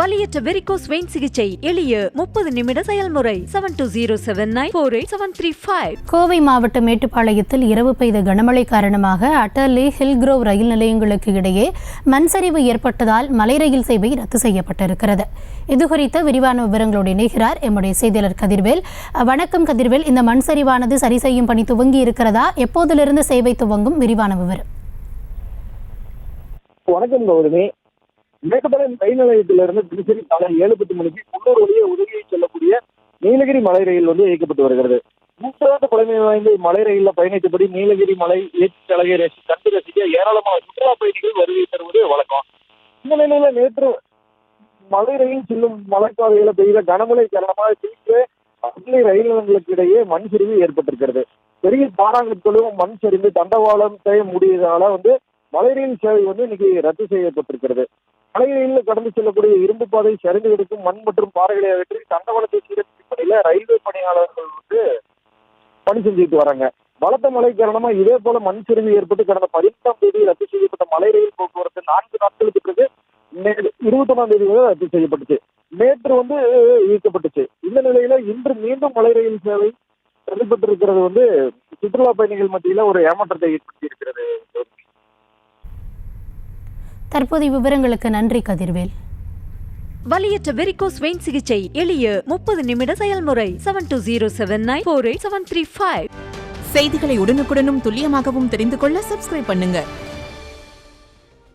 வலியற்ற varicose vein சிகிச்சை எளிய 30 நிமிட செயல்முறை 7207948735. கோவை மாவட்டம் மேட்டுப்பாளையத்தில் இரவு பெய்த கனமழை காரணமாக அட்டர்லி ஹில்க்ரோவ் ரயில் நிலையங்களுக்கு இடையே மண்சரிவு ஏற்பட்டதால் மலை ரயில் சேவை ரத்து செய்யப்பட்டிருக்கிறது. இதுகுறித்த விரிவான விவரங்களோடு இணைகிறார் எம்முடைய செய்தியாளர் கதிர்வேல். வணக்கம் கதிர்வேல், இந்த மண்சரிவானது சரி செய்யும் பணி துவங்கி இருக்கிறதா? எப்போதிலிருந்து சேவை துவங்கும்? விரிவான விவரம். வணக்கம் கௌதமி. மேட்டுப்பாளையம் ரயில் நிலையத்திலிருந்து தினசரி காலை 7:10 மணிக்கு உள்ளூர் வழியே உதவியை செல்லக்கூடிய நீலகிரி மலை ரயில் இயக்கப்பட்டு வருகிறது. 3 ஆண்டு பழமை வாய்ந்த மலை ரயிலில் பயணித்தபடி நீலகிரி மலை ஏற்றழகை கண்டு ரசிக்க ஏராளமான சுற்றுலா பயணிகள் வருகை தருவது வழக்கம். இந்த நிலையில நேற்று மலை ரயில் செல்லும் மலைப்பாதையில பெய்த கனமழை காரணமாக சீக்கிர ரயில் நிலையங்களுக்கு இடையே மண் சரிவு ஏற்பட்டிருக்கிறது. பெரிய பாறாங்கற்களும் மண் சரிந்து தண்டவாளம் செய்ய முடியதால மலை ரயில் சேவை இன்னைக்கு ரத்து செய்யப்பட்டிருக்கிறது. மலை ரயிலில் கடந்து செல்லக்கூடிய இரும்பு பாதை சரிந்து கிடக்கும் மண் மற்றும் பாறைகளை அகற்றி தண்டவாளத்தை சீரமைக்கும் பணியில ரயில்வே பணியாளர்கள் பணி செஞ்சுட்டு வராங்க. பலத்த மழை காரணமா இதே போல மண் சரிவு ஏற்பட்டு கடந்த 15ஆம் தேதி ரத்து செய்யப்பட்ட மலை ரயில் போக்குவரத்து 4 நாட்களுக்கு பிறகு 21ஆம் தேதி ரத்து செய்யப்பட்டுச்சு. நேற்று இயக்கப்பட்டுச்சு. இந்த நிலையில இன்று மீண்டும் மலை ரயில் சேவை தடைபட்டிருக்கிறது சுற்றுலா பயணிகள் மத்தியில ஒரு ஏமாற்றத்தை ஏற்படுத்தி இருக்கிறது. தற்போதைய விவரங்களுக்கு நன்றி கதிர்வேல். வலியற்ற வெரிகோஸ் வெயின் சிகிச்சை எளிய 30 நிமிட செயல்முறை 7207948735. செய்திகளை உடனுக்குடனும் துல்லியமாகவும் தெரிந்து கொள்ள சப்ஸ்கிரைப் பண்ணுங்க.